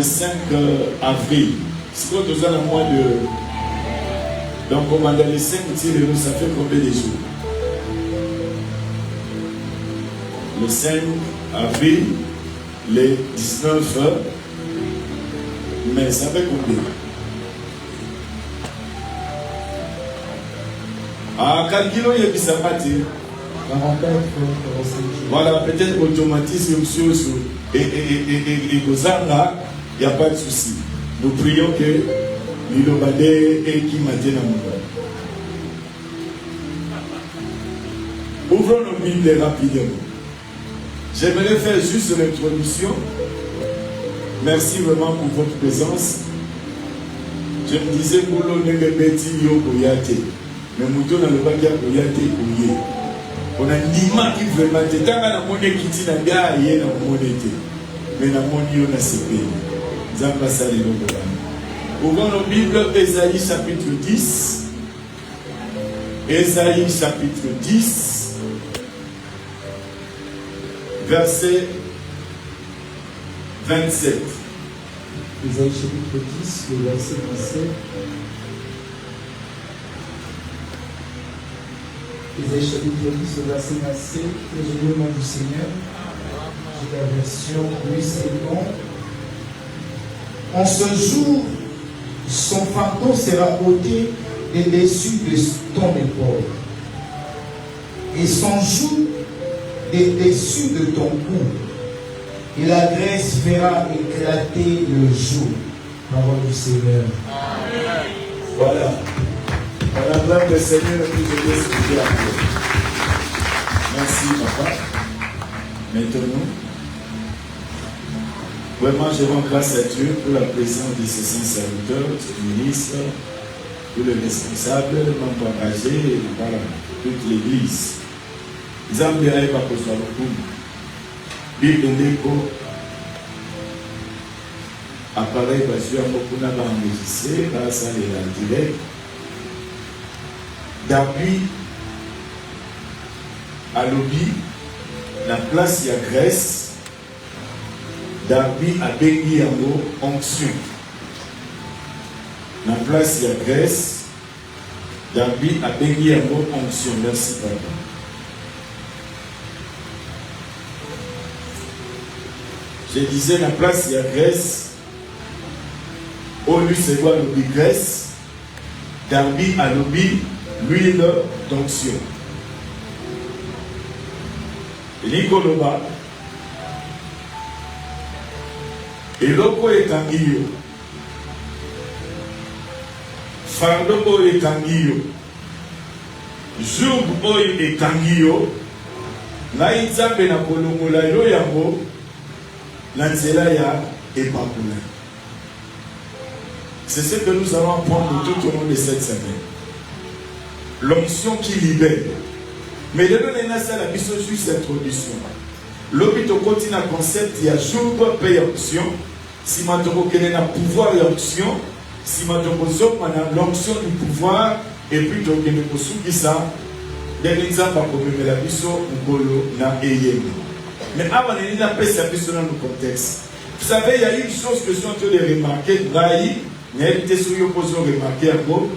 5 avril. C'est quand nous avons le mois de... Donc, on va dans les 5 tirés, ça fait combien de jours? Le 5 avril, le 19 mai, ça fait combien? Ah, calculons, il y a des sabbats. Voilà, peut-être automatisme et Gozanga, il n'y a pas de souci. Nous prions que l'Ilobade et qui matin à ouvrons nos Bibles rapidement. J'aimerais faire juste l'introduction. Merci vraiment pour votre présence. Je me disais, Moulo Nebeti Yo Koyate. Mais Mouton n'a pas dit Koyate Koye. On a Nima qui vraiment était. Tant qu'on a mon équité, n'a pas rien à mon été. Mais n'a mon yo n'a sépé. Zamba Salino Bobana. Ouvrons nos Bibles, Ésaïe chapitre 10. Ésaïe chapitre 10. Verset 27. Ésaïe chapitre 10, le verset 27. Ésaïe chapitre 10, le verset 27. Que le nom du Seigneur. J'ai la version, oui, c'est bon. En ce jour, son fardeau sera ôté des dessus de ton épaule, et son joug des dessus de ton cou, et la graisse fera éclater le jour. Parole du Seigneur. Amen. Voilà. On acclame le Seigneur et puis je laisse le Dieu. Merci, papa. Maintenant, vraiment, je rends grâce à Dieu pour la présence de ces saints serviteurs, du ministre, tous les responsables, les membres engagés, voilà, toute l'église. Zambia est pas pour soi le coup. Bible Ndeko, appareil basé à Mokuna va enregistrer, grâce à les direct. D'appui à Lobby, la place y a Grèce, d'appui à Bengi Yango, onction. La place y a Grèce, d'appui à Bengi Yango, onction. Merci, papa. Je disais la place y a Grèce, au lieu c'est quoi Lobby Grèce, d'appui à Lobby, l'huile d'onction. Likoloba eloko ekangi yo fardo oyo ekangi yo jour oyo ekangi yo ngai nzambe na kolongola yo yango na nzela ya epakula. C'est ce que nous allons apprendre tout au long de cette semaine. L'onction qui libère. Mais de donner à la mission juste introduction. L'hôpital continue à concept, il y a jour paye option. Si maintenant quel est le pouvoir et option, si maintenant l'onction du pouvoir, et puis donc il y a ça, des exemples pour me la mission Ngolo na Eyem. Mais avant de n'a pas sa mission dans le contexte. Vous savez, il y a une chose que je suis en train de remarquer, Braille, il y a une question que vous remarqué encore.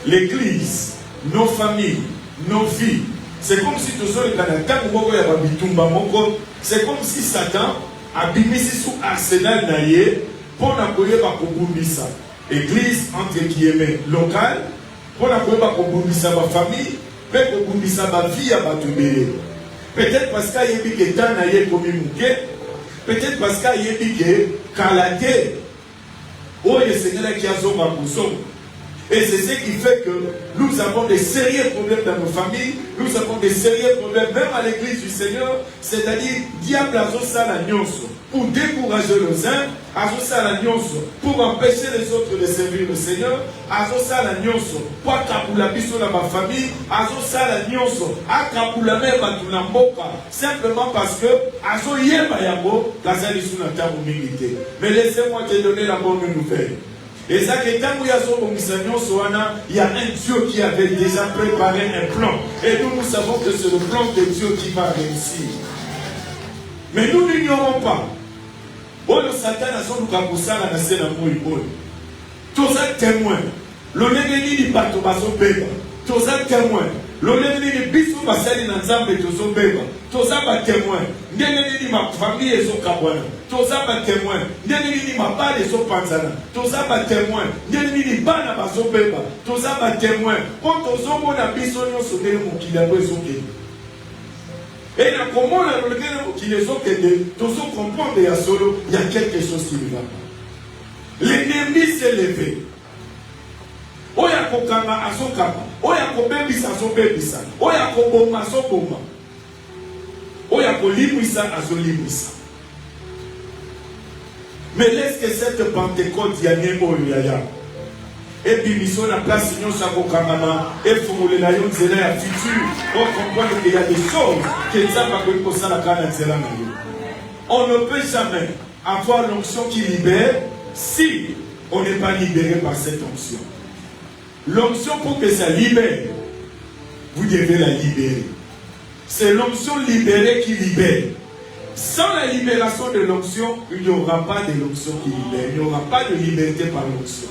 L'église, nos familles, nos vies. C'est comme si tout seul, c'est comme si Satan a bimisi sous arsenal naïe pour n'appuyer par Kobumbisa. Église entre guillemets locale pour n'appuyer par Kobumbisa ma famille, pour Kobumbisa ma vie à Batubé. Peut-être parce qu'il y a des gens naïe comme peut-être parce qu'il y a des gens Kalate. Oh, le Seigneur qui a son mapousson. Et c'est ce qui fait que nous avons des sérieux problèmes dans nos familles, nous avons des sérieux problèmes même à l'église du Seigneur, c'est-à-dire diable a ça la nyonso pour décourager les uns, a ça la nyonso pour empêcher les autres de servir le Seigneur, a ça la nyonso pour akapula biso dans ma famille, a ça la nyonso akapula même à tout l'amboka, simplement parce que a so yeba yango kazali sous la table milité. Mais laissez-moi te donner la bonne nouvelle. Et ça, il y a un Dieu qui avait déjà préparé un plan. Et nous savons que c'est le plan de Dieu qui va réussir. Mais nous n'ignorons pas oyo Satan azoluka kosala na se na moi oyo toza témoin lolenge nini bato bazobeba toza témoin lolenge nini biso basali na nzambe tozobeba toza batémoin ndenge nini mafamille ezokabwana toza batémoin ndenge nini mabali ezopanzana toza batémoin ndenge nini bana bazobeba toza batémoin po tozomona biso nyonso ndenge mokili yango ezokende et na komona lolenge na mokili ezokende tozokomprendre ya solo ya quelque chose qui ne va pas. L'ennemi s'est levé. Oya kokanga azokanga, oya kobebisa azobebisa, oya koboma azoboma, oya kolimwisa azolimwisa. Mais laisse que cette Pentecôte yanye oyo yaya. Et puis mission na place nyonso akokangana, efungule na yo nzela ya futur, pour comprendre qu'il y a des choses que Nzamba koyi kosala kana nzela na yo. On ne peut jamais avoir l'onction qui libère si on n'est pas libéré par cette onction. L'onction, pour que ça libère, vous devez la libérer. C'est l'onction libérée qui libère. Sans la libération de l'onction, il n'y aura pas de l'onction qui libère. Il n'y aura pas de liberté par l'onction.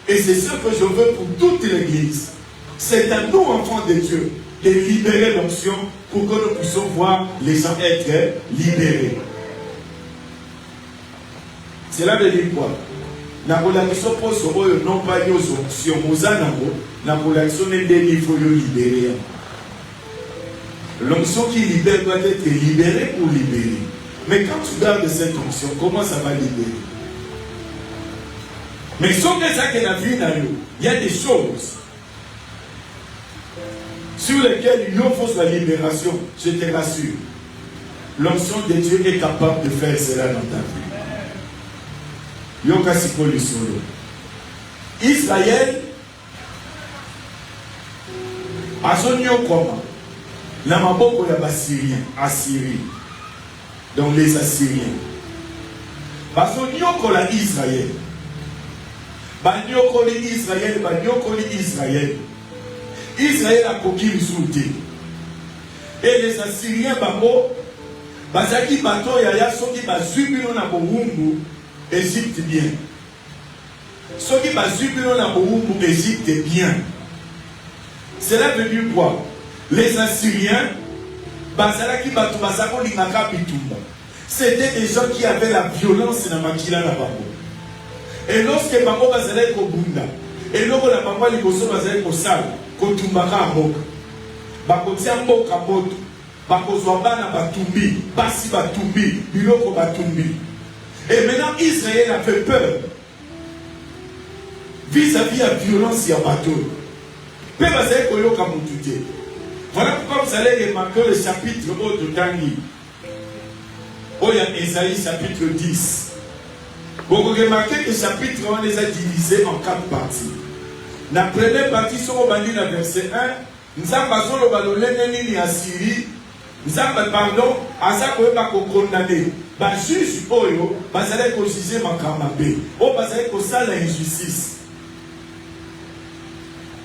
Et c'est ce que je veux pour toute l'Église. C'est à nous, enfants de Dieu, de libérer l'onction pour que nous puissions voir les gens être libérés. Cela veut dire quoi? Nakolakisho poso oyo non pas yozo si omozanango nakolakisho ndeni il faut le libérer. L'onction qui libère doit être libérée pour libérer. Mais quand tu gardes cette onction, comment ça va libérer? Mais sauf que ça que la vie n'a eu, il y a des choses sur lesquelles il faut la libération, je te rassure. L'onction de Dieu est capable de faire cela dans ta vie. Yoka sikoli solo. Israël azonyo koma na maboko ya bassyriens, Assyrie. Donc les Assyriens. Bazonyo kola Israël. Banyokoli Israël, banyokoli Israël. Israël a koki lisuté. Et les Assyriens bango bazaki bato ya soki bazubino na bohumbu Égypte bien. Ce qui va subir la boum Égypte bien. Cela veut dire quoi? Les Assyriens, c'était des gens qui avaient la violence dans Makila na Bango. Et lorsque Bango bazalait ko bunda, et lorsque la Bango liboso bazalait ko sal, ko tumbaka mboka. Bakotia mboka moto, bakozwa bana batumbi, basi batumbi, biloko batumbi. Et maintenant, Israël a fait peur vis-à-vis de la violence et la bateau. Voilà pourquoi vous allez remarquer le chapitre de Daniel. Il y a Ésaïe chapitre 10. Vous remarquez que le chapitre, on les a divisés en 4 parties. La première partie, sur le verset 1, nous avons dit à Syrie, nous avons pardon, à ça qu'on va condamner. Juge oyo bazale ko juger makamba be o bazale ko sala injustice.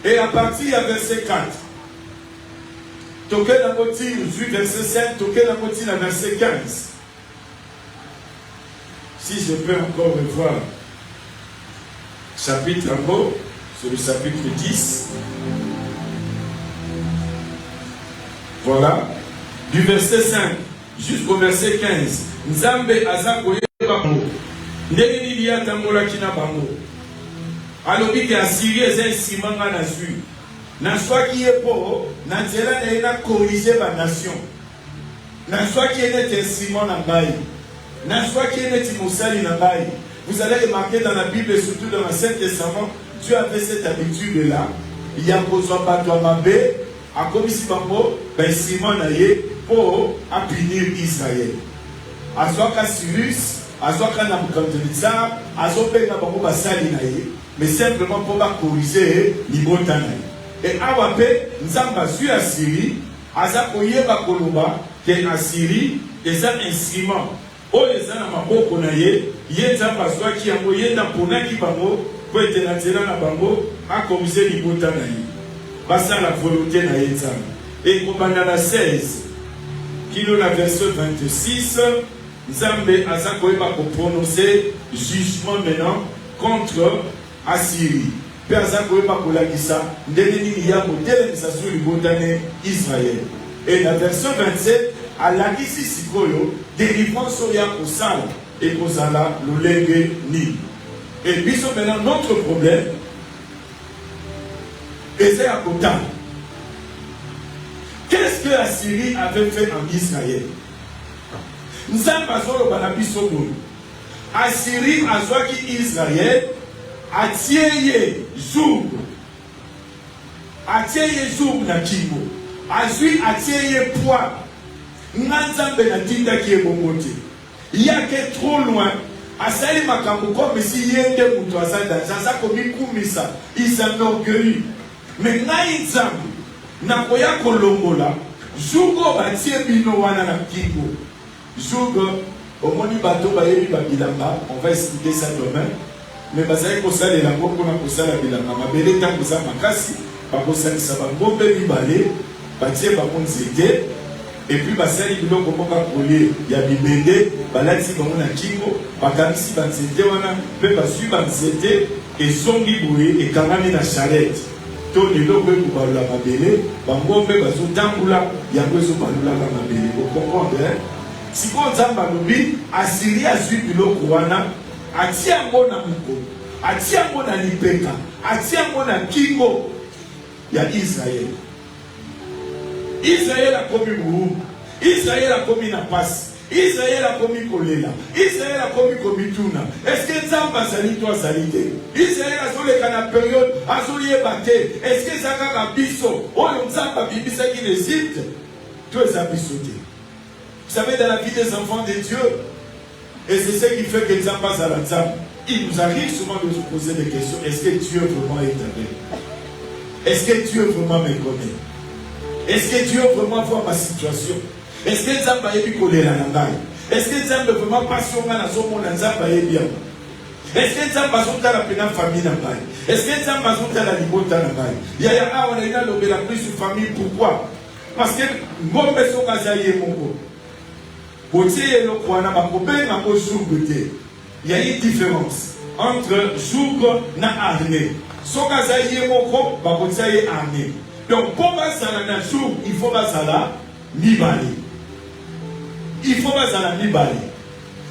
Et à partir du verset 4 toke na koti verset 5 toke na koti na verset 15. Si je peux encore revoir chapitre en haut sur le chapitre 10. Voilà, du verset 5 jusqu'au verset 15. Nzambe azako yeba mo. Ndenge nini ya tambola kina bango. Alobi ke Assyrie eza simanga na su. Na swaki yepo na nzela na ena corriger ba nation. Na swaki ene testimon na ngai. Na swaki ene timosali na ngai. Vous allez remarquer dans la Bible et surtout dans l'Ancien Testament, Dieu avait cette habitude là. Il y a besoin pas toi mabe, a komisi bango, ben simon na ye pour punir Israël. Azoka Cyrus, Azoka Nabucodonosor, Azoka Bango Basali naye, mais simplement pour corriger l'ibota naye. Et awape, Nzamba su Assyrie, Azakoye Bakoloba, que Assyrie, des instruments. Oh les gens na maboko naye, Nzamba soit qui a moyen d'apona qui bango, pour être naturel na bango, a corriger l'ibota naye. Basa la volonté naye Nzamba. Et Kobanda 16, qui est la verset 26. Nzambe aza koyeba ko prononcer jugement maintenant contre Assyrie. Pe aza koyeba ko lakisa ndenge nini ya kotelemisa sur libotane Israël. Et la version 27 alakisi sikoyo délivrance ya kosala et kozala lolenge nini. Et biso maintenant notre problème est à côté. Qu'est-ce que la Syrie avait fait en Israël? Nous avons besoin Assyrie a joué Israël a tié Zoub na Kimbo a joué a tié poids Nanzambe na tinda qui est bongote. Il y a que trop loin. Asali makambo comme si yende muto azanda zaza komi kumisa isamorgueil. Mais nainzambe na koya kolongola jugo batie bino wana na Kimbo. Jugo omoni bato bayebi babilamba, on va expliquer ça demain. Mais bazali kosala la ngoko na kosala bilamba mabele tango za makasi bakosalisa bangombe mibale batie bakonzete. Et puis basali biloko moka kolie ya bibende balati bango na kingo bakamisi banzete wana pe basui banzete ezongi boye ekangami na charrette to leloko ekobalula mabele bangombe bazotambula yango ezobalulaka mabele okomprendre sikoyo nzambe alobi Assyrie azwi biloko wana atia yango na mokolo atia yango na lipeka atia yango na kingo ya Israël. Israël a commis boum. Israël a commis na passe. Israël a commis kolela. Israël a commis komituna. Est-ce que Nzamba sali toi salite? Israël a solé kana période a solé batté. Est-ce que ça a biso? Oh Nzamba bibisa qui l'Égypte. Tout est abisoté. Vous savez dans la vie des enfants de Dieu, et c'est ce qui fait que Nzamba Zalanzam, il nous arrive souvent de se poser des questions. Est-ce que Dieu vraiment est avec? Est-ce que Dieu vraiment me connaît? Est-ce que Dieu vraiment voit ma situation? Est-ce que Nzamba yebi kolela na ngai? Est-ce que Nzamba vraiment passionné na somo na Nzamba yebi bien? Est-ce que Nzamba zonta la pena famille na ngai? Est-ce que Nzamba zonta la libota na ngai? Ya awa na ina lobela plus sur famille pourquoi? Parce que ngombe soka zaye mongo. Botie lo kwana ba kobenga ko jougte. Il y a une différence entre joug na armée. Soka zaye mongo ba botie armée. Donc pour basala na joug, il faut basala mibali. Il faut basala mibali.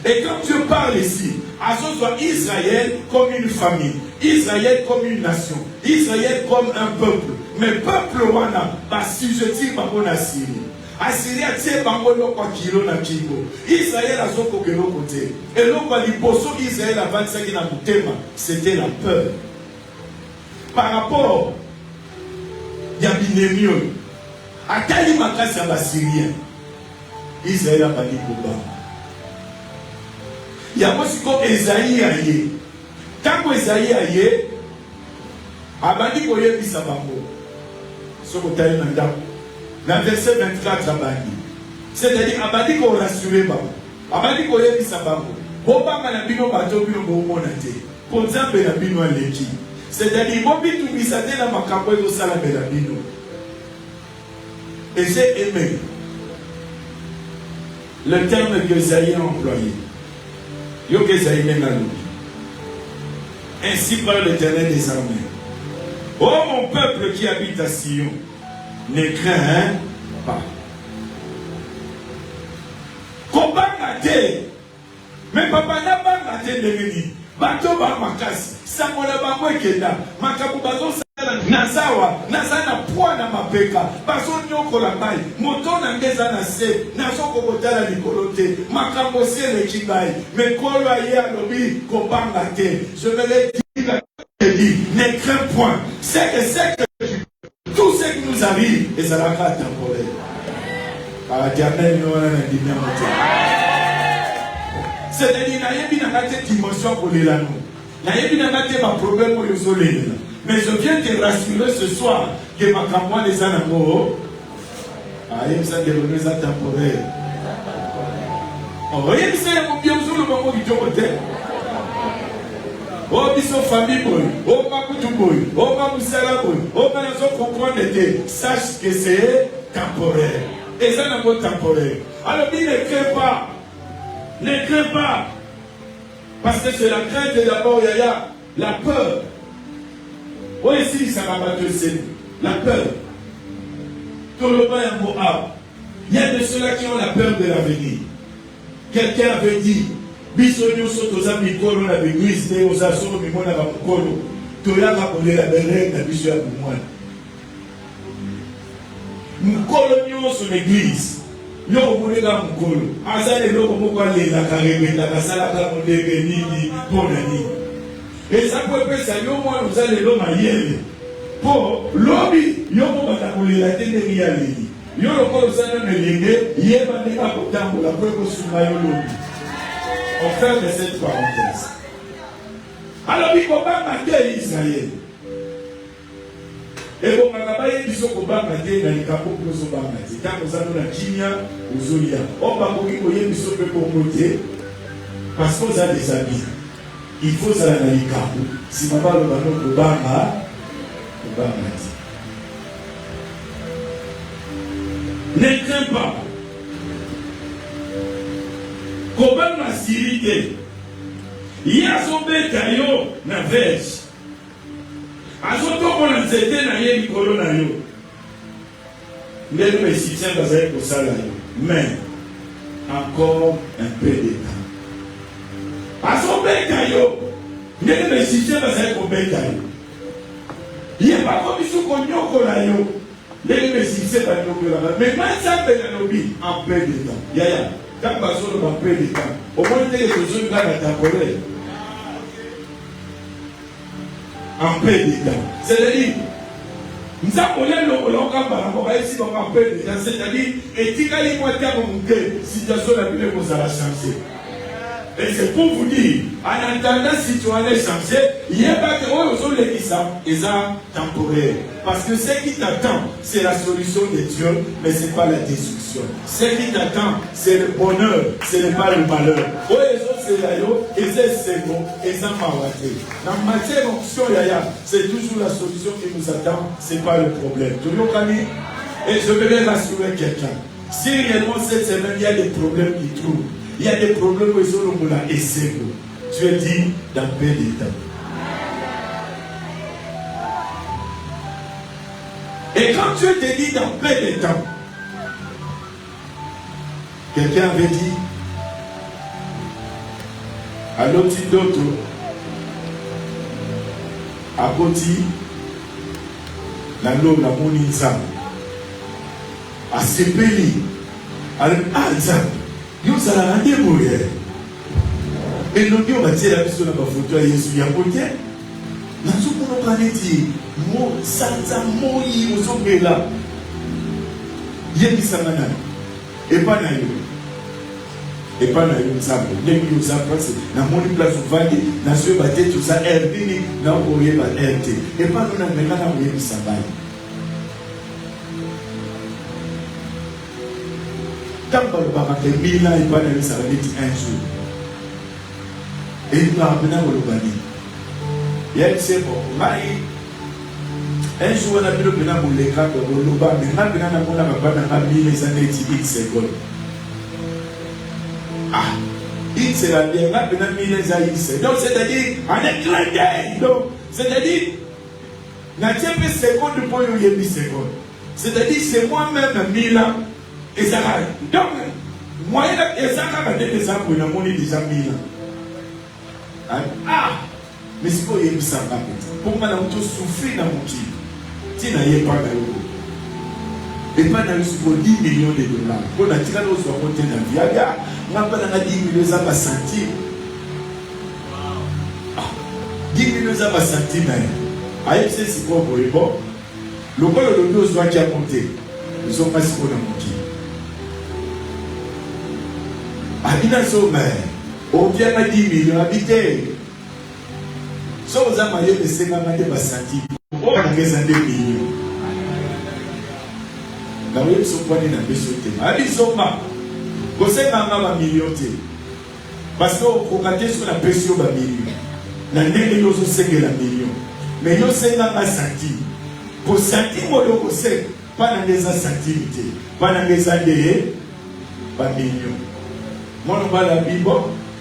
Et quand Dieu parle ici, à ce soit Israël comme une famille, Israël comme une nation, Israël comme un peuple. Mais peuple wana ba sujetir ba bona Syrie. Assyrie a tie bango lokwa kilo na kingo. Israël a zoko kelo côté. Et lokwa liboso Israël a 25 na mutema, c'était la peur. Par rapport ya binemio atali makasi ya basyrien Israël a bali koba ya mosiko Esaïe aye tango Esaïe aye abandi koyebisa bango soko tali na ndako na verset 24 abandi c'est-à-dire abandi ko rassurer bango abandi koyebisa bango bobanga na bino bato bino bomona te po nzambe na bino aleki. C'est-à-dire, et j'ai aimé le terme que Esaïe a employé. Ainsi parle l'Éternel des armées. Oh mon peuple qui habite à Sion, ne crains pas. Mais papa n'a pas de bato ba makasi sangola bango ekenda makabu bazo sala nazawa nazana poa na mapeka bazo nyokola mai moto na ngeza na se nazo kokotala likolo te makambo se le kibai mais kolo aye alobi kobanga te je me l'ai dit ne crains point c'est que tout ce qui nous arrive est zalaka temporaire par Dieu nous on a dit c'est-à-dire, il y a une dimension pour les langues. Il y a un problème pour les soleils. Mais je viens te rassurer ce soir que ma campagne des anamos, il y a des temporaires. Oh, il y a des bien sur le moment du côté. Oh, ils sont famille, oh, Makoutou, oh, Mamoussala, oh, Manazo comprendre, sache que c'est temporaire. Et ça n'a pas temporaire. Alors, il ne crée pas. Ne crains pas. Parce que c'est la crainte et d'abord, il y a la peur. Oui, ici, ça va pas te c'est la peur. Il y a de ceux-là qui ont la peur de l'avenir. Quelqu'un avait dit, Bisonio sotoza mikolo na l'église, ne osaso mimona ba mukolo. Toya ka kolela bere na biso ya bumwana. Mukolo nyonso l'église. Yo kolela mukolo. Azale loko moko alela ka rebeta ka sala ka mondenge nini pona nini. Et ça peut être ça yo moi nous allons lo mayele. Po lobi yo mo bata kolela tende riali. Yo lokolo sana melenge yeba ndeka kotambola po ko suma yo lobi. On ferme cette parenthèse. Alors, il faut pas mater Israël. Et bon, on va pas y dire qu'on va mater dans les capots pour se battre. Quand nous allons la Kimia, aux Zolia, on va courir pour y aller pour monter. Parce qu'on a des amis. Il faut ça dans les capots. Si on va le ballon pour battre, on va mater. Ne crains pas. Comment ma sirité? Il y a son bétail na verge. Azoto mon nzete na ye likolo na yo. Ndelo mesitien bazali kosala yo. Mais encore un peu de temps. Azo bétail yo. Ndelo mesitien bazali kobeta yo. Ye ba komisu konyoko la yo. Ndelo mesitien ba nyoko la. Mais manza bena lobi un peu de temps. Yaya. Quand bazo le peu de temps. Au moins les choses là na takolé. En paix de temps. C'est-à-dire, nous avons c'est-à-dire, et Tikali Moitié situation la plus vous allez changer. Et c'est pour vous dire, en attendant la situation changer, il n'y a pas que eux les qui sont temporaires. Parce que ce qui t'attend, c'est la solution de Dieu, mais ce n'est pas la destruction. Ce qui t'attend, c'est le bonheur, ce n'est pas le malheur. Oui, les autres, c'est là, et c'est bon, et c'est mawaté. Dans la matière d'option, c'est toujours la solution qui nous attend, ce n'est pas le problème. Tout le monde. Et je vais rassurer quelqu'un. Si réellement cette semaine, il y a des problèmes qui trouvent, il y a des problèmes où ils ont le essai. Tu es dit dans paix d'état. Et quand Dieu te dit dans peu de temps, quelqu'un avait dit à l'autre d'autre, à Boti, la l'homme, la moninza, à Sepeli, à l'Alzam, nous allons aller mourir. Et nous avons dit la mission de ma photo à Jésus, à Boti. Nous avons dit, mo sanza moyi ozongela yebisa ngana et pas na yo nzambe ndenge yo nzambe na moni place vandi na so baté tout ça rdini na oye ba rt et pas nous na mena na yebisa bayi tamba le baba ke mila et pas na ça va dire un jour et nous amena le bani yel c'est bon mai. Un jour, on a vu le pénal pour les cas de l'Oba, mais on a vu les années X secondes. Ah, X c'est la dernière, on a vu les années X. Donc, c'est-à-dire, on est claqué. Donc, c'est-à-dire, on a fait secondes pour y aller secondes. C'est-à-dire, c'est moi-même, 1000 ans, et ça va. Donc, moi, et ça va être des ans pour nous monnaie déjà 1000 ans. Ah, mais c'est quoi y aller ça va. Pour moi, on a souffert dans mon petit. Si n'a pas d'euro. Et pas dans le 10 millions de dollars. Pour la tirade au soit côté d'un viaga, on n'a pas dans 10 millions à sentir. 10 millions à sentir, mais avec ces c'est quoi pour les bons. Le col de l'eau soit qui a monté. Ils sont pas si pour la monter. Habitants au maire. On vient à 10 millions habiter. Sauf aux amayeux de 50 à sentir. On a des millions. La web sont pas dans le soute. Ils sont pas. Vous savez, ma million. Parce qu'on a sur la pression de million. La nègre, nous aussi la million. Mais nous sommes à sentir. Pour sentir, nous sommes pas dans les centimes. Pas dans les années. Pas millions. Moi, on va la Bible,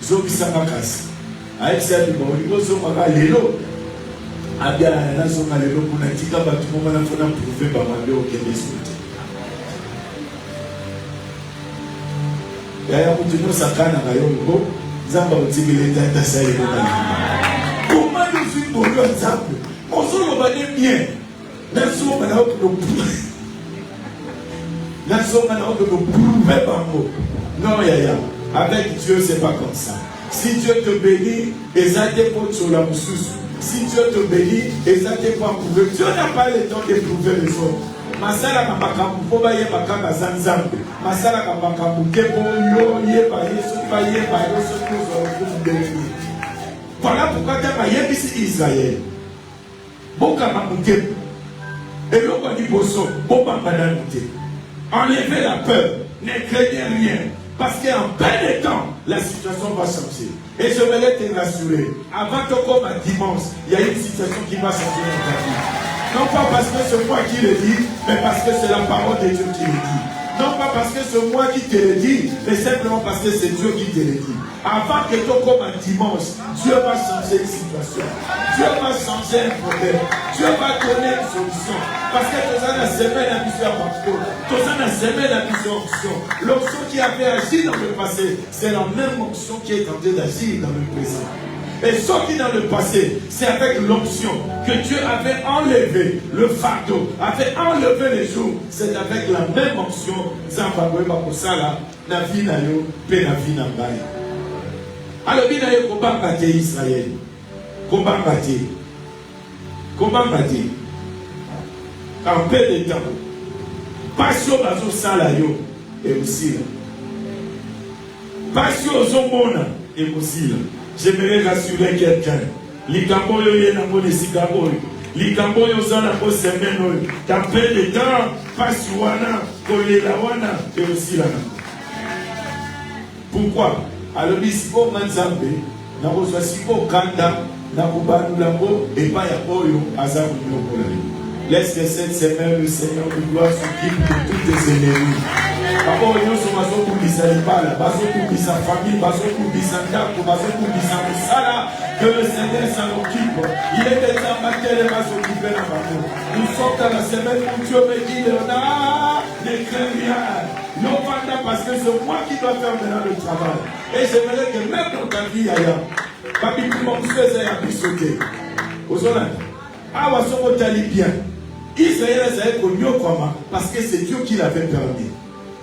Zobi Samakas. Avec ça, Bible, on dit, Zomara, Lélo. Abia, la Zoma, Lélo, pour la tika, tout le monde a fait un prouvé par ma bio, qui est des Yaya mutino sakana ngayongo zamba utigile tata sai ngana comment nous suis pour le exemple on se le bade bien naso mana o ko naso mana o ko prouver bango non yaya avec Dieu c'est pas comme ça si Dieu te bénit ezate pour sur la mususu si Dieu te bénit ezate pour prouver Dieu n'a pas le temps de prouver les autres masala kamakambu po baye bakanga zanzambe masala kamakambu kebo yo yeba yesu ba yeba yesu ko ndeni voilà pourquoi tu as yebisi Israël boka mamuke et l'on dit bosso boba bananute enlevez la peur ne craignez rien parce qu'en peu de temps la situation va changer et je vais te rassurer avant que comme à dimanche il y a une situation qui va changer dans ta vie. Non pas parce que c'est moi qui le dis, mais parce que c'est la parole de Dieu qui le dit. Non pas parce que c'est moi qui te le dis, mais simplement parce que c'est Dieu qui te le dit. Avant que tu comme un dimanche, Dieu va changer une situation. Dieu va changer un problème. Dieu va donner une solution. Parce que tu as la semaine à plusieurs parcours. Tu as la semaine à plusieurs options. L'option qui avait agi dans le passé, c'est la même option qui est tentée d'agir dans le présent. Et ce qui dans le passé, c'est avec l'option que Dieu avait enlevé le fardeau, avait enlevé les jours. C'est avec la même option, Zambabwe Bakosala, Navi Nayo, Penavi Nambaye. Alors, il y a un combat bâti Israël. Combat bâti. Combat bâti. En peu de temps. Passion Bazo Salayo, et aussi là. Passion Zomona, et aussi là. J'aimerais rassurer quelqu'un. Likamboyo yenamo de Sikaboyo. Likamboyo zana ko semeno. T'appelles les temps, Pasuana, Kolelawana, et aussi là. Pourquoi? Alors, Bispo Manzambe, Narosa Sipo Kanda, Nakubanu Lambo, et pas Yaboyo, Azabu Nokolari. Laisse que cette semaine, le Seigneur de gloire s'occupe de tous tes ennemis. D'abord, nous sommes à son sa famille, que le Seigneur s'en occupe. Il est déjà matin, il va s'occuper de nous. Nous sommes dans la semaine où Dieu me dit, Léonard, ne crains rien. Non pas parce que c'est moi qui dois faire maintenant le travail. Et j'aimerais que même dans ta vie, Papi, comment vous faites ça, il sauter. Aux honnêtes. Ah, on va bien. Israël est connu parce que c'est Dieu qui l'avait permis.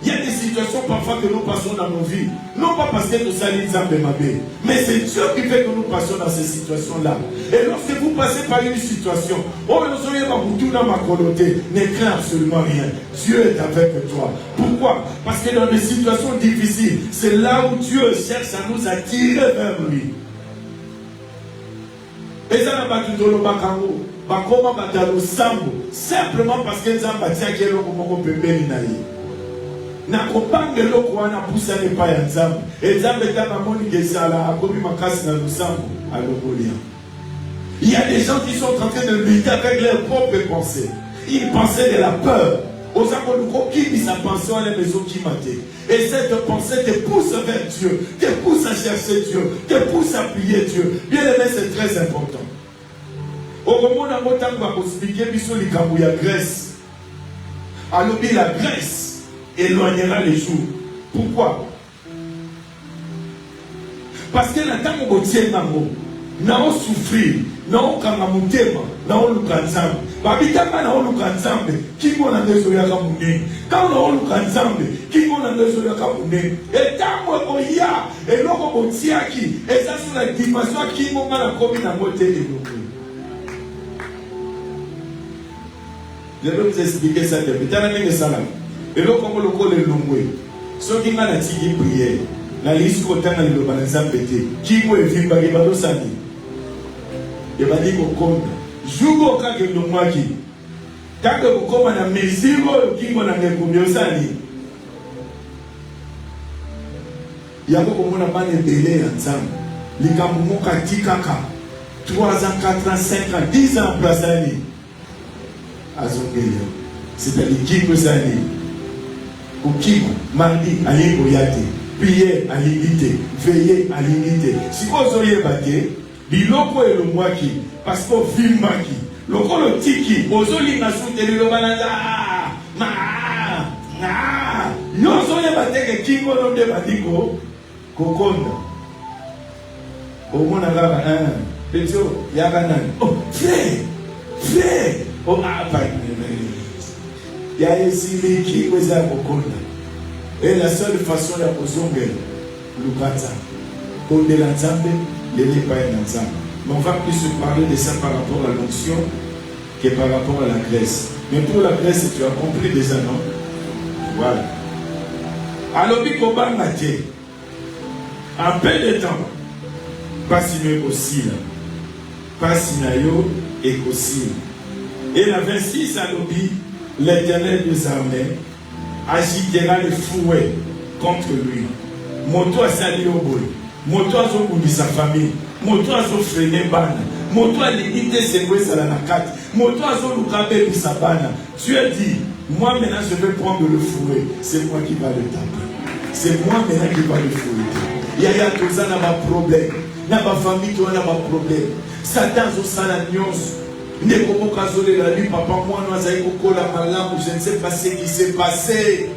Il y a des situations parfois que nous passons dans nos vies. Non pas parce que nous saluons Zambémabé, mais c'est Dieu qui fait que nous passons dans ces situations-là. Et lorsque vous passez par une situation, oh, nous sommes dans ma coloté, ne crains absolument rien. Dieu est avec toi. Pourquoi? Parce que dans des situations difficiles, c'est là où Dieu cherche à nous attirer vers lui. Et ça n'a pas tout le bakango. Bakoma batalo sambo. Simplement parce que Zambatia qui est le moment pembeni naïe. Na kopanga loko wana pusa ne pa ya Nzambe. Et Nzambe tanga moni gesala akomi makasi na lusambo alokolia. Il y a des gens qui sont en train de lutter avec leurs propres pensées. Ils pensaient de la peur. Aux Amoluko qui dit sa pensée à la maison qui matait. Et cette pensée te pousse vers Dieu, te pousse à chercher Dieu, te pousse à prier Dieu. Bien aimé, c'est très important. Au moment où on va expliquer la Grèce, alors la Grèce éloignera les jours. Pourquoi? Parce que la temps où on tient on souffrir, on kangamutema, on lukanzambe. Babitama na on lukanzambe, qui on a besoin de kamune. Quand on lukanzambe, qui on a besoin de kamune. Et tant qu'on y a, et l'on on tiaki, et ça sur la dimension qui on a la commune à moté de nous. Je vais vous expliquer ça. Et l'on comme le col est longué. Ceux qui m'ont dit prière, la liste côté dans le balançant pété, qui m'a vu par les bateaux sani. Et m'a dit qu'on compte. Joue au cas que nous moi qui. Quand vous commencez à mesure, qui m'a dit qu'on est sani. Il y a beaucoup de gens qui ont été ensemble. Les gens qui ont été 3 ans, 4 ans, 5 ans, 10 ans en place. C'est-à-dire qui peut s'aller au Kim, Mardi, Ayen Boyate, prier à l'unité, veiller à l'unité. Si vous avez battu, biloko et le moaki, parce qu'on filme maki, le kolo tiki, ozoli na soutenu le banana, yozo ye bateke kingo no de batiko, kokonda. Au moins on a un, petio, yaganan. Oh, frère, oh pas. Il y a ici les qui vous a kokonda. Et la seule façon de kozonga, lukata, konde la nzambe, l'élé pas un nzambe. Mais on va plus se parler de ça par rapport à l'onction que par rapport à la Grèce. Mais pour la Grèce, tu as compris déjà, non? Voilà. Alors, Bikoba Maté, en peu de temps, pas si mieux aussi là, pas si nayo et aussi. Et la 26 à l'obi, l'Éternel des armées agitera le fouet contre lui. Moto a sali au boy, moto a zombuni sa famille. Moto azo freiner bana, moto a limité ses gouets à la nakati, moto azo lukabe bisabana. Tu as dit, moi maintenant je vais prendre le fouet, c'est moi qui va le taper. C'est moi maintenant qui va le fouetter. Il y a tout ça n'a pas problème, n'a pas famille, toi n'a pas problème. Satan zo sala nyos. Ne komo kazole la lui, papa moi nous aïe koko la malam, je ne sais pas ce qui s'est passé.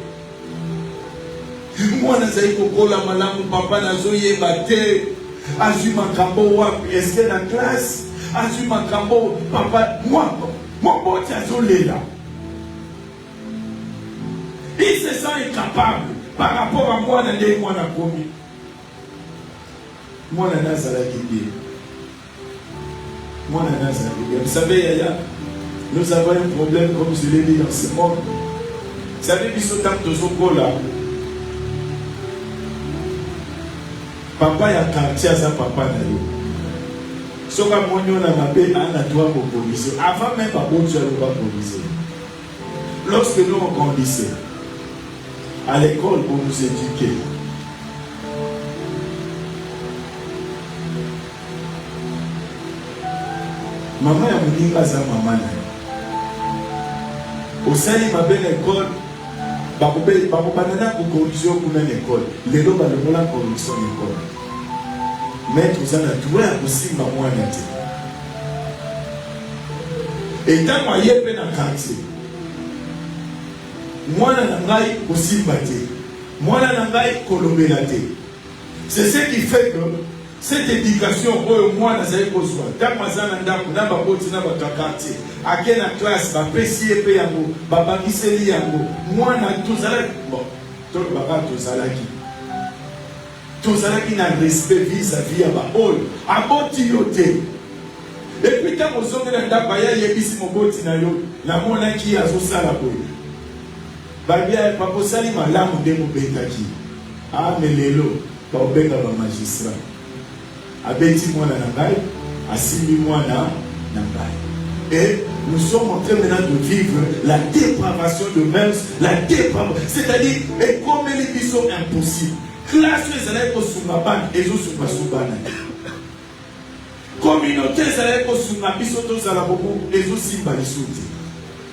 Moi nous aïe koko la malam, papa nazo ye bate. Azu makambo wapi est-ce que la classe azu makambo papa moi mon pote azolela il se sent incapable par rapport à moi dans les mois na komi moi na nazala kindi moi na nazala kindi vous savez Yaya nous avons un problème comme je l'ai dit dans ce monde vous savez biso tant tozokola papa ya quartier ça papa na yo soka monyo na mabe ana toi pour police avant même pas bon tu pas police lorsque nous on grandissait à l'école pour nous éduquer maman ya moninga za maman na au sein de ma belle école bakobana ko corruption kuna l'école lelo balokola corruption l'école maître ozana droit ya kosimba mwana te etango aye mpe na quartier mwana na ngai kosimba te mwana na ngai kolobela te. C'est ce qui fait que cette éducation oyo mwana azali kozwa ntango aza na ndako na baboti na bato ya quartier ake na classe bapesi ye mpe yango babangiseli yango mwana tozalaki bon tolobaka tozalaki na respect vis-à-vis ya baoyo aboti yo te epuis ntango ozongela ndako aya yebisi moboti na yo namonaki azosala boye babia bakosali malamu nde mobetaki me lelo baobenga bamagistrat abeti mwana na ngai asimbi mwana na ngai. Et nous sommes en train maintenant de vivre la dépravation de mœurs, la dépravation, c'est-à-dire et comme les bisous impossibles. Classe les élèves au Sungaban et au Sungasubana. Communauté les élèves au Sungabisoto Zalabobo et au Simbalisouti.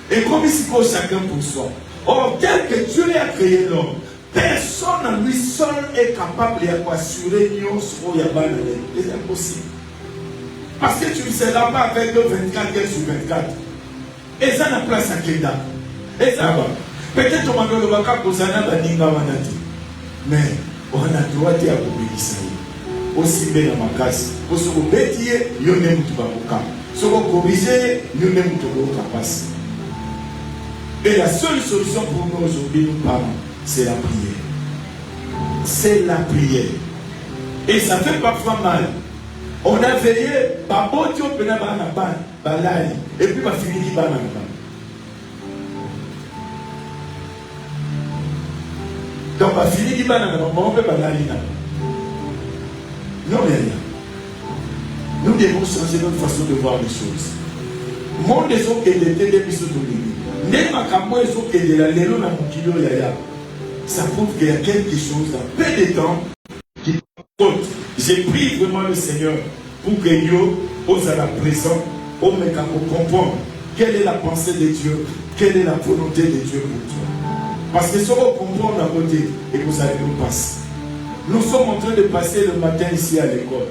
Et comme ici pour chacun pour soi. Or, tel que Dieu a créé l'homme, personne à lui seul est capable d'assurer Nios ou Yabana. C'est impossible. Parce que tu ne seras pas avec 24 heures sur 24. Et ça n'a place à Keda. Et ça va. Peut-être qu'on m'a dit que ça n'a pas dit mais on a droit à obéir. Aussi bien dans ma casse. Pour se rebêtir, il y a un peu se corriger, il y a un peu de Et la seule solution pour nous aujourd'hui, nous parlons, c'est la prière. C'est la prière. Et ça fait parfois mal. On a veillé, et puis on finit par donc on finit par on peut pas non mais rien. Nous devons changer notre façon de voir les choses. Monde des autres qui étaient des bisous de l'île. N'est pas qu'à moi les autres qui étaient là, les lots dans mon kilo yaya. Ça prouve qu'il y a quelque chose dans peu de temps qui compte. J'ai prié vraiment le Seigneur pour que Dieu ose à la présence, au mec à comprendre quelle est la pensée de Dieu, quelle est la volonté de Dieu pour toi. Parce que si on comprend la beauté et que vous allez nous passer. Nous sommes en train de passer le matin ici à l'école.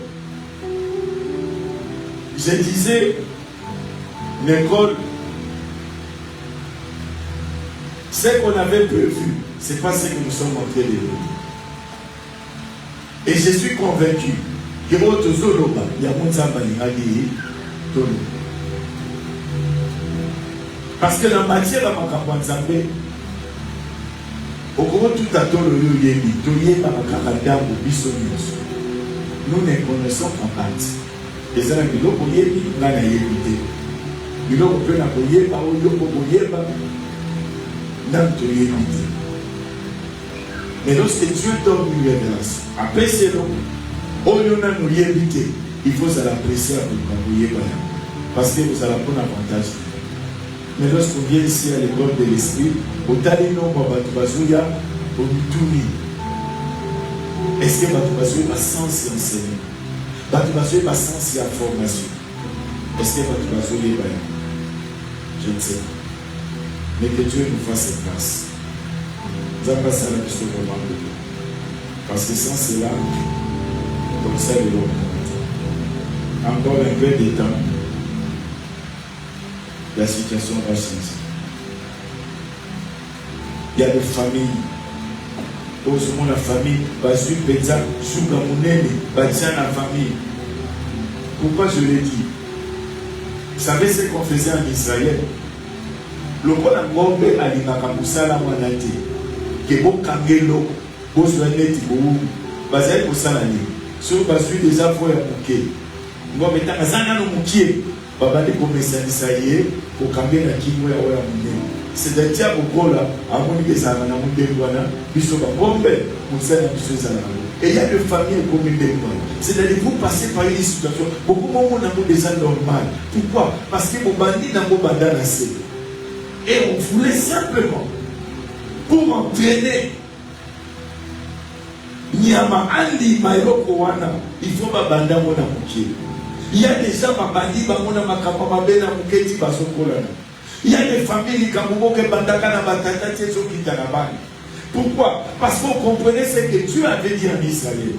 Je disais, l'école, ce qu'on avait prévu, ce n'est pas ce que nous sommes en train de vivre. Et je suis convaincu que votre Zoloba, il y a mon parce que la matière à ma Nzambe, au gros tout à tolo yebi, toye par Kakadambo, Bissonius. Nous ne connaissons qu'en partie. Et ça, nous avons yebi, nous avons yebi. Nous avons pu nous yeba, nous avons yeba, nous avons yebi. Mais lorsque Dieu donne une révélation, après c'est long, au lieu de nous yebi, il faut l'apprécier avec nous yeba. Parce que vous allez prendre avantage. Mais lorsqu'on vient ici à l'école de l'esprit, au talino, Batubazouya, au Mitumi, est-ce que Batubazouya va sens enseignement? Batubazouya va sens formation? Est-ce que Batubazouya va? Je ne sais pas. Mais que Dieu nous fasse grâce. Nous avons passé à la question vraiment. Parce que sans cela, comme ça, le monde. Encore un peu de temps. La situation va changer. Il y a des familles. Au moment la famille, Basu Peza, Souga Mounene, Batia la famille. Pourquoi je l'ai dit? Vous savez ce qu'on faisait en Israël? Le bon Ngombe Alimakamoussala Wanati, Kebo Kangelo, Boswaneti Bou, Bazaï Kosalani, sur Basu déjà fois à Mouké. Ngombe Takazana no Mouké. Babali komesa Isaïe pour cambier la kimwe ya oya mune. C'est-à-dire pour là, à mon église à la Mundéwana, biso Bambombe, Moussana biso Zalamo. Et il y a des familles comme des mois. C'est-à-dire vous passez par une situation, beaucoup de monde n'a des gens normal. Pourquoi? Parce que mon bandit n'a pas d'anassé. Et on voulait simplement, pour entraîner Nyama Andi Maïroko Wana, il faut ma banda mon amoukier. Il y a des gens qui ont des il y a des familles qui ont des pourquoi? Parce qu'on comprenait ce que Dieu avait dit en Israël.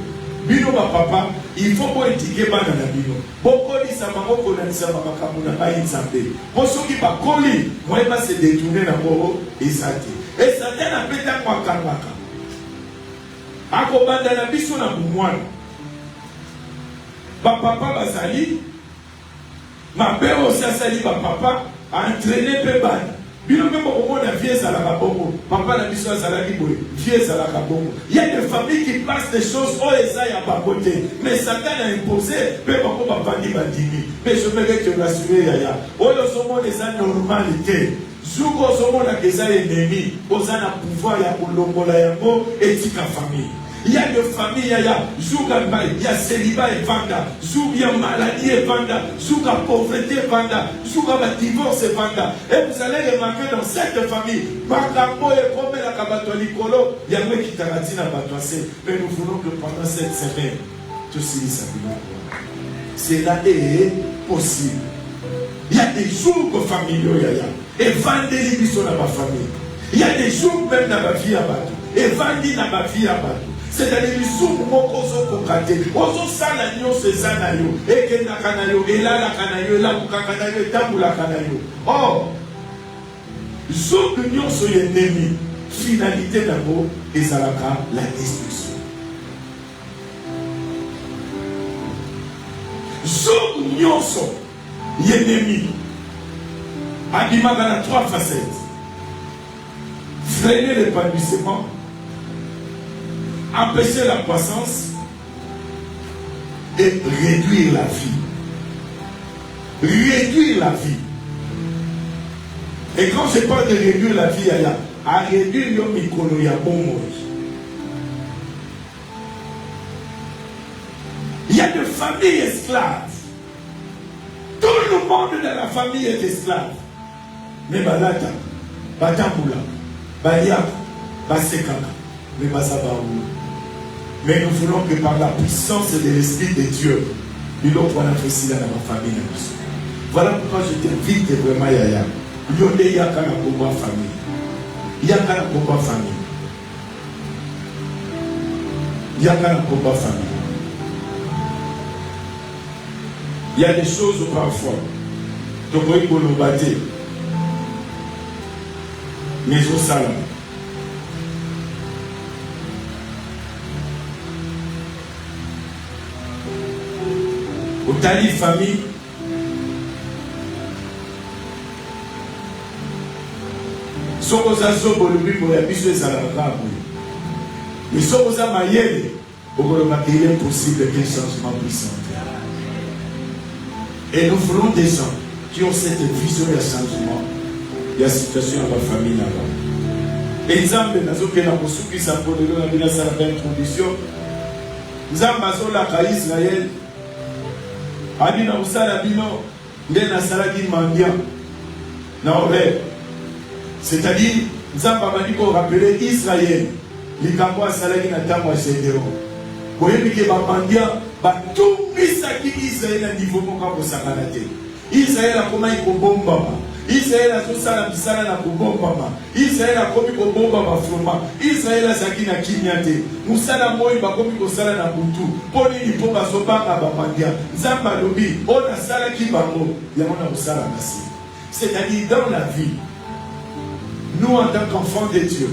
Bino papa, il faut pas étiqueter banana bino. Beaucoup de ça m'a reconnu ça m'a kamuna ba inzambe. Pour ceux qui pas collé, moi il va se détourner dans moro et ça dit. Et ça n'a pas été quoi kamaka. Ako bandana biso na bumwana. Ma papa bazali, ma père aussi a sali ma papa a entraîné Péban. Bino même au moment de vieux à la kabongo, papa n'a biso à salari boy, vieux à la kabongo. Il y a des familles qui passent des choses oh et ça y a pas côté. Mais Satan a imposé, peu papa papa ni bandimi. Mais je me vais te rassurer yaya. Oh le sommet des normalité. Zuko sommet na keza ennemi, osana pouvoir ya kolongola yango etika famille. Il y a des familles, il y a célibat et vanda, il y a maladie et vanda, il y a pauvreté et vanda, il y a divorce et vanda. Et vous allez remarquer dans cette famille, Makambo et comme la Kabatolikolo, il y a un qui t'a dit à Batoissé. Mais nous voulons que pendant cette semaine, tout ça cela est possible. Il y a des jours familiaux, et vendez sont dans ma famille. Il y a des jours même dans ma vie à Batou, et vendez dans ma vie à Batou. C'est-à-dire les sous moko zo kokate ozo sala nyonso ezana yo ekenda kana yo elala kana yo elamuka kana yo etambula kana yo or zo nyonso ennemi finalité d'abord ezalaka la destruction zo nyonso ennemi abimaka na trois facettes freiner l'épanouissement, empêcher la croissance et réduire la vie. Réduire la vie. Et quand je parle de réduire la vie, à réduire le micro, il y a bon mot. Il y a des familles esclaves. Tout le monde de la famille est esclave. Mais Balata, Batambula, Baliak, Basekaka, mais Basabaou. Mais nous voulons que par la puissance de l'Esprit de Dieu, nous allons pouvoir apprécier dans ma famille. Voilà pourquoi je t'invite vraiment, Yaya. Il y a qu'à la combat famille. Il y a qu'à la combat famille. Il y a qu'un combat famille. Il y a des choses parfois. Donc, il faut nous battre. Mais au salon. Au tali famille. Si vous avez mais si vous avez il est possible qu'un changement puisse entrer. Et nous voulons des gens qui ont cette vision de changement. Il y a une situation dans la famille là-bas. Exemple, nous avons fait une introduction. Nous avons fait Israël. Adina usala bino ndena salagi mandia na ore. C'est-à-dire, nous avons rappelé Israël. Likambo salagi na tamwa sedero. Boyebi ke ba mandia ba tumisa ki Israël na niveau moka ko sakanate. Israël a koma iko bomba. Israël a sala bisala na kubomba. Israël a komi ko bomba ba froma. Israël a saki na kinyate. Musala moyi ba komi ko sala na butu. Poni ni pomba sobanga ba mandia. Zamba lobi ona sala ki bango ya mona usala nasi. C'est-à-dire dans la vie, nous en tant qu'enfants de Dieu,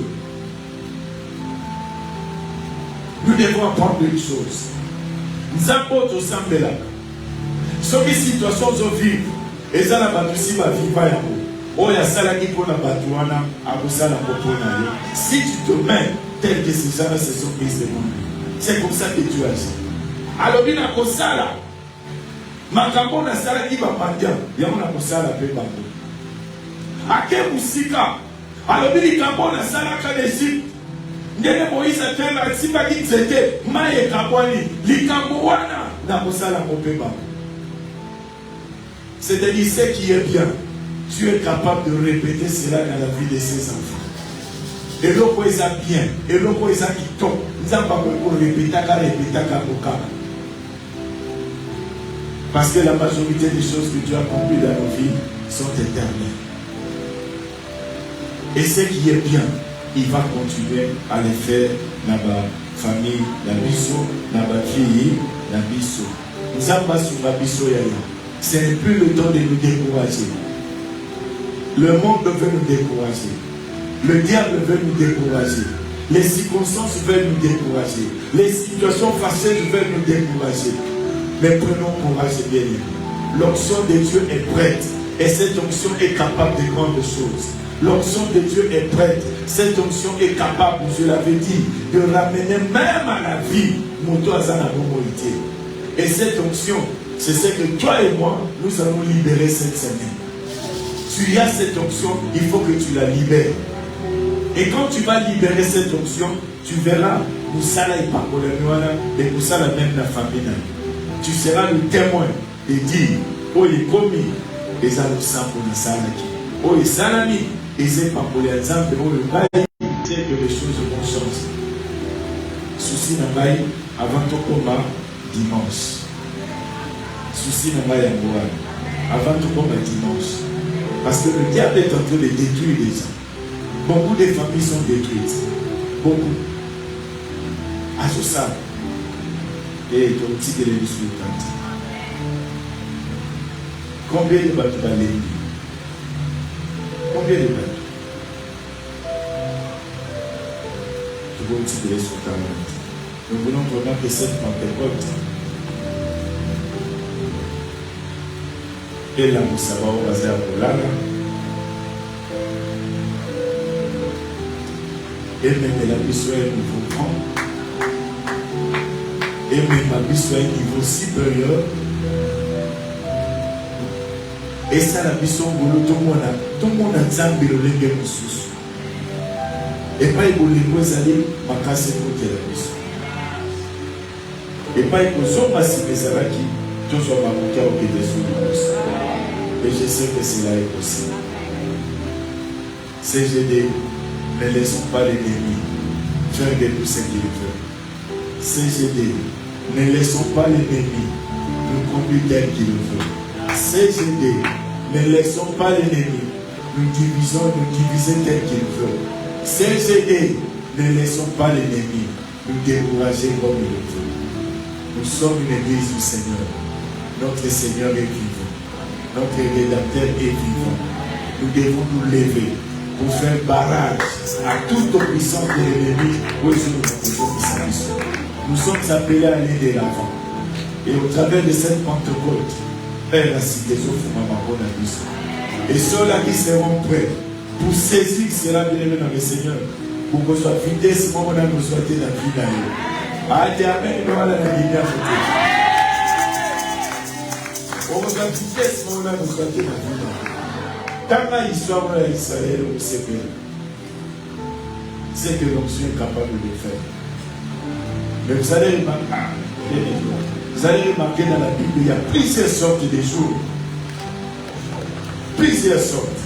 nous devons apprendre une chose. Nous apportons au Sambela. Sur les situations où vivre, et ça, la batousi va vivre. Oh, il y a ça qui pour la batouana, à ça la popona. Si tu te mets tel que ces gens-là se sont prises de moi, c'est comme ça que tu agis. Alors, il y a un kosala. Makambo na sala qui va mentir. Il y a un kosala pe bango. Ake musika. Alors, il y a un kosala qui ndene Moïse atenga simba kinzete maye kabwani likambo wana na kosala kopeba. C'est-à-dire ce qui est bien, tu es capable de répéter cela dans la vie de ses enfants. Et l'autre est bien, et l'autre est qui tombe. Nous n'avons pas pour répéter car. Parce que la majorité des choses que Dieu a accomplies dans nos vies sont éternelles. Et ce qui est bien, il va continuer à les faire dans la famille, dans la biso, dans la fille, dans la biso. Nous avons pas sur la biso. Ce n'est plus le temps de nous décourager. Le monde veut nous décourager. Le diable veut nous décourager. Les circonstances veulent nous décourager. Les situations fâcheuses veulent nous décourager. Mais prenons courage, bien aimé. L'onction de Dieu est prête. Et cette onction est capable de grandes choses. L'onction de Dieu est prête. Cette onction est capable, je l'avais dit, de ramener même à la vie Moto Azana Bomolité. Et cette onction, c'est ce que toi et moi, nous allons libérer cette semaine. Tu as cette onction, il faut que tu la libères. Et quand tu vas libérer cette onction, tu verras, Moussala et Pakolemouana, et Moussala même la famille. Tu seras le témoin de dire, oh, il est commis, et ça nous sent pour le salaki. Oh, il est salami. Et c'est pas pour les exemples, le bail, c'est que les choses vont changer. Souci n'a bail avant ton combat dimanche. Souci n'a bail avant ton combat dimanche. Parce que le diable est en train de détruire les gens. Beaucoup de familles sont détruites. Beaucoup. À ce ça. Et ton petit de l'émission. Combien de bateaux va l'ennemi? Combien de bateaux? Tu peux tirer sur ta main. Nous voulons vraiment que cette Pentecôte et la Moussaba au Bazar Bolala et même la mission est nouveau grand et même la mission est niveau supérieur. Et ça, la mission, tout le monde a zambi le lingue moussous. Et pas il faut aller ma casse pour la mission. Et pas il faut passer mes araki, tout soit ma bouquet au pied des sous. Et je sais que cela est possible. CGD, ne laissons pas l'ennemi faire de nous ce qu'il veut. CGD, ne laissons pas l'ennemi nous conduire tel qu'il veut. CGD, ne laissons pas l'ennemi nous diviser tel qu'il veut. CGD, ne laissons pas l'ennemi nous décourager comme il le faut. Nous sommes une église du Seigneur. Notre Seigneur est vivant. Notre Rédempteur est vivant. Nous devons nous lever pour faire barrage à toute puissance de l'ennemi. Nous sommes appelés à aller de l'avant. Et au travers de cette Pentecôte, Père a cité et ceux-là qui seront prêts pour saisir cela bien aimé dans le Seigneur, pour que soit vitesse, moment où nous soit dans la vie d'ailleurs. Amen, nous allons la Bible à côté. On va vitesse, moment où nous soit dans la vie d'ailleurs. Tant que l'histoire d'Israël, on sait que c'est que l'onction est capable de le faire. Mais vous allez remarquer dans la Bible, il y a plusieurs sortes de jours. Plusieurs sortes.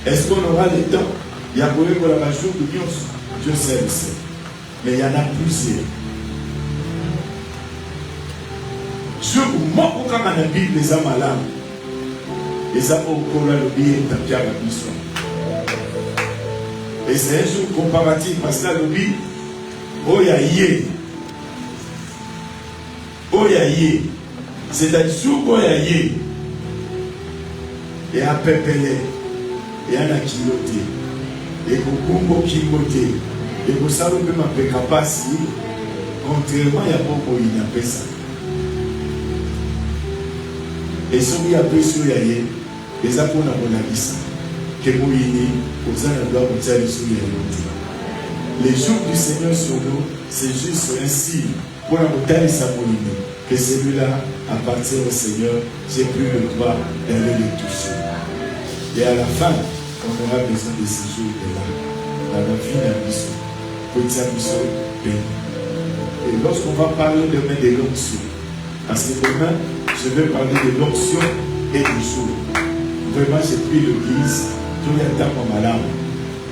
Est-ce qu'on aura le temps? Il y a beaucoup de la jour de Dieu. Dieu sait le sait. Mais il y en a plusieurs. Jour où moi, quand on a la Bible, les âmes à l'âme, les âmes au corps, le billet, tapis à la mission. Et c'est un jour comparatif parce que le billet, oh ya yé. Oh ya yé. C'est un jour où ya yé. Et à pépélé. Et à la kiloté. Et au kumbo kimoté. Et au salon de ma pécapasi. Contrairement, il y a beaucoup il n'y a pas ça. Et si on y a peu sur yaye, les apôtres n'ont pas dit ça. Que vous y aux uns doivent vous dire les jours du Seigneur sur nous, c'est juste un signe pour la montagne Samoïne. Que celui-là appartient au Seigneur, j'ai plus le droit d'aller le toucher. Et à la fin, on aura besoin de ces jours-là. Dans la vie d'un mission, petit mission béni. Et lorsqu'on va parler demain de l'onction, parce que demain, je vais parler de l'onction et du jour. Vraiment, j'ai pris le guise, tout le temps comme madame.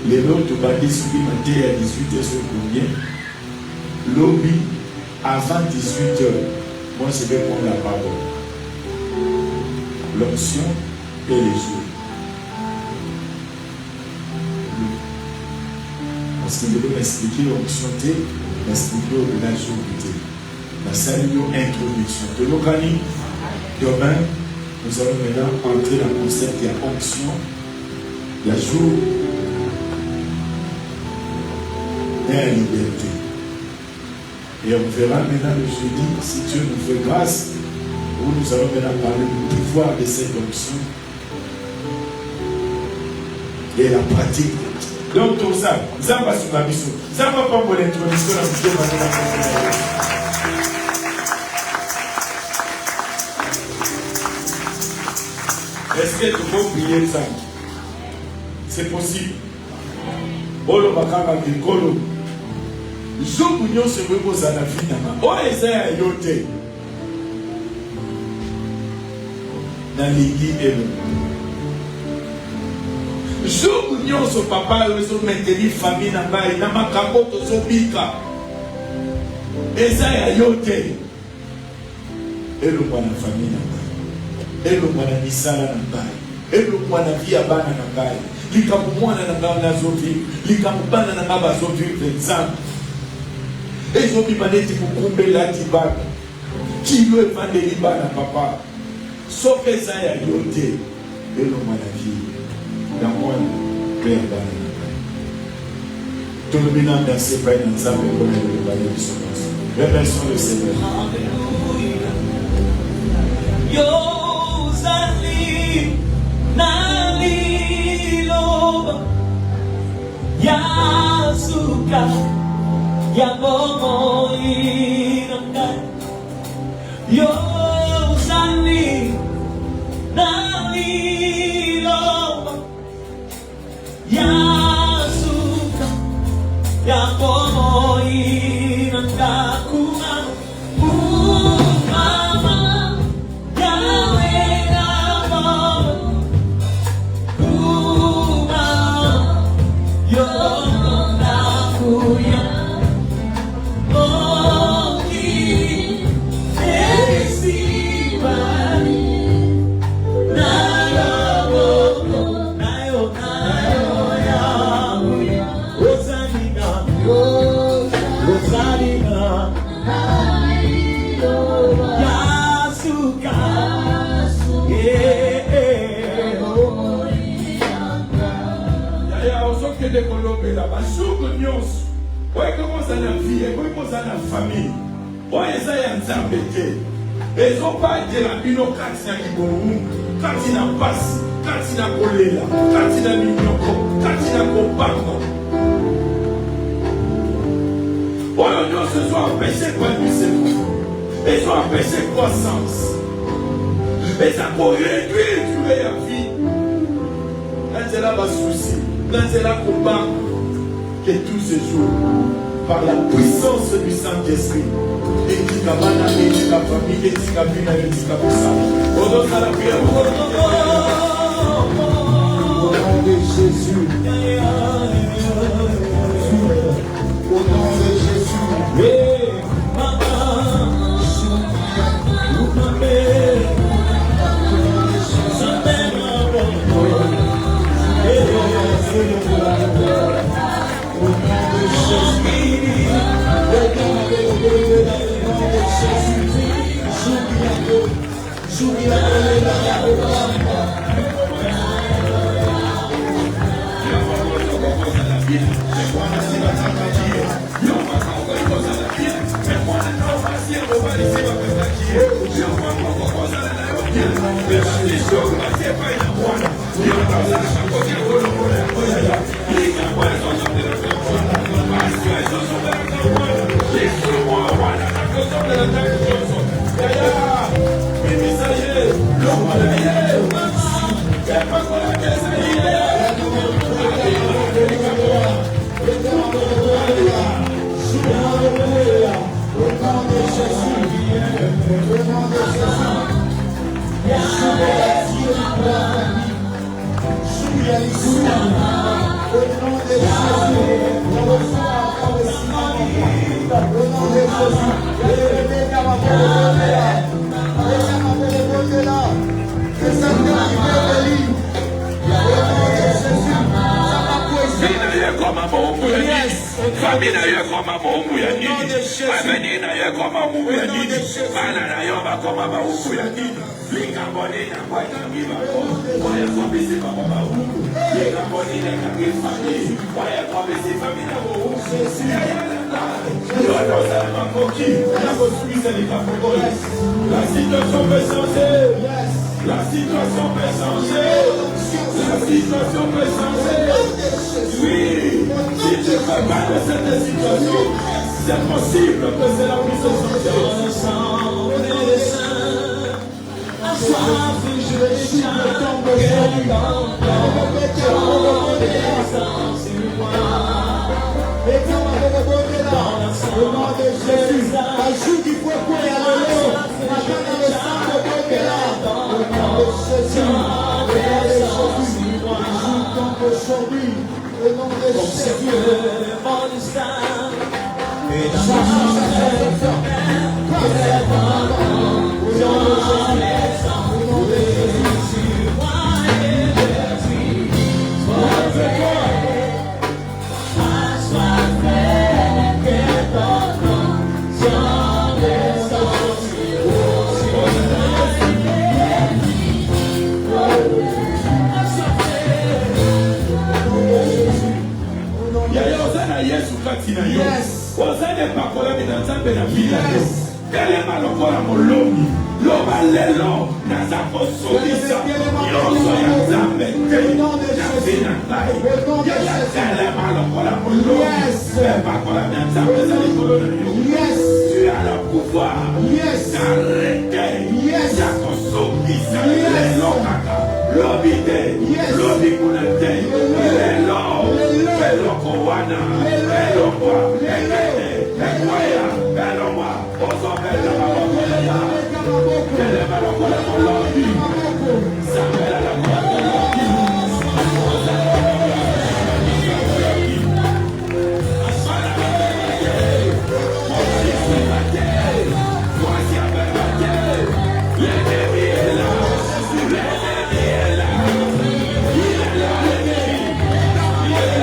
Les autres bandits subis matin à 18h sur combien? Lobby avant 18h. Moi, je vais prendre la parole. L'onction et les jours. Parce que je vais m'expliquer l'onction, m'expliquer au-delà du jour. La salle introduction de l'Okani. Demain, nous allons maintenant entrer dans le concept de la onction, la jour et la liberté. Et on verra maintenant le jeudi, si Dieu nous fait grâce, où nous allons maintenant parler du pouvoir de cette onction et la pratique. Donc tout ça, ça va sur la mission. Ça va pas pour l'introduction dans le Dieu. Est-ce que tu peux prier ça? C'est possible. Olo bakanga kikolo. Jour où se repose à la vie d'Ama. Oh, Esaïe yote. Dans l'église et le. Jour où se papa se maintenir famille dans bail. Dans ma capote se bika. Esaïe yote. Et le roi la famille dans bail. Et le roi la misala dans bail. Et le roi la vie à bana dans bail. Likamumwana na ngana zovi, likamubana na ngaba zovi exemple. Et zovi maneti kukumbe la tibana. Kilo evangeli bana papa. Sauf ça ya yote. Et le mwana vie. Dans moi, père bana. Tout le monde dans ses pains dans sa maison de la vie de son nom. Remercions le Seigneur. Yo zali nali loba ya suka ya bomo inanga yo zali nali loba ya suka ya bomo inanga kuma Koyoka, basuku nyonso. Oye comment ça la vie, oye comment ça la famille. Oye ça ya nzambe te. Ezobadela bino kati na libomu, kati na pasi, kati na kolela, kati na minyoko, kati na kobanga. Oyo nyonso ezoapeshe kwandiseko, ezoapeshe croissance, ezakoréduire durée ya vie. Nanzela basusi, nanzela kobanga. Que tous ces jours, par la puissance du Saint-Esprit, et qui la famille, et qui la bina, et qui la au nom de la prière, au nom de Jésus, au nom de Jésus, la situation peut changer. La situation peut changer. La situation peut changer. Oui, si tu fais pas de cette situation, c'est possible que cela puisse changer. Au nom de Jésus, ajoute qu'il faut qu'on ait le nom, maintenant le sang de Bokela. Au nom de Jésus, ajoute donc aujourd'hui, au nom de Jésus. Yes. Ozane pakola binanzambe na bila yo. Telema lokola molomi. Loba lelo naza kosolisa. Yoso ya nzambe te. Na vina ngai. Yaya telema lokola molomi. Pakola binanzambe za likolo na yo. Tu as le pouvoir d'arrêter. Ya kosolisa. Lelo kaka. Lobi te. Lobi kuna te. Lelo. Lelo kowana. Lelo kwa. Ekwaya. Lelo wa. Ozo bela mabokolela. Lele malokola molobi. Samela la kwa molobi. Asfala mabete. Mosi subate. Mosi abebate. Lele miela. Lele miela. Lele miela.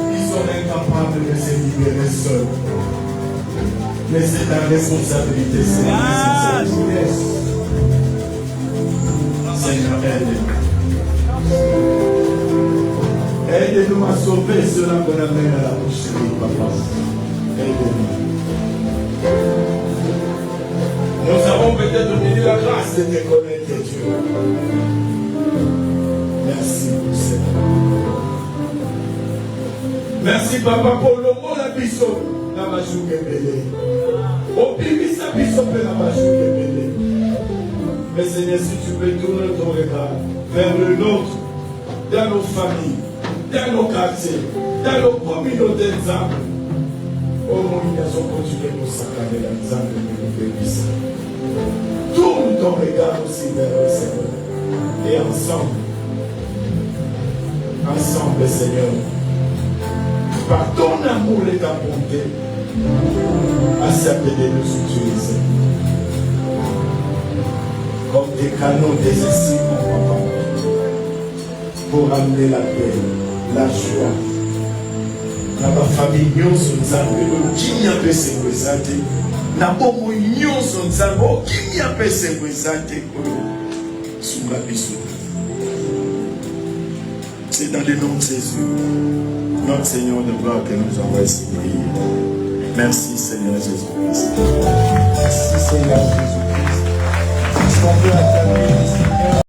Ils sont incapables de se libérer seuls. Mais c'est ta responsabilité, Seigneur, aide-nous. Aide-nous à sauver cela qu'on amène à la boucherie, papa. Aide-nous. Nous avons peut-être obtenu la grâce de te connaître, Dieu. Merci, Seigneur. Merci, papa, pour le mot la biso. Na majouke belé. Au bimisa biso pe na majouke belé. Mais Seigneur, si tu peux tourner ton regard vers le nôtre, dans nos familles, dans nos quartiers, dans nos communautés d'âmes. Oh mon Dieu, continue de nous sacrer la misère de nous bénir. Tourne ton regard aussi vers le Seigneur. Et ensemble, Seigneur, par ton amour et ta bonté, accepte de nous utiliser comme des canaux des esprits, mon papa, pour amener la paix, la joie. Dans ma famille, nous sommes qui n'y a pas ces présenter. Na bomo nyonso nzambo qui n'y a pas ces présenter. Sous la bisou. C'est dans le nom de Jésus, notre Seigneur de gloire, que nous envoie ces prières. Merci Seigneur Jésus-Christ.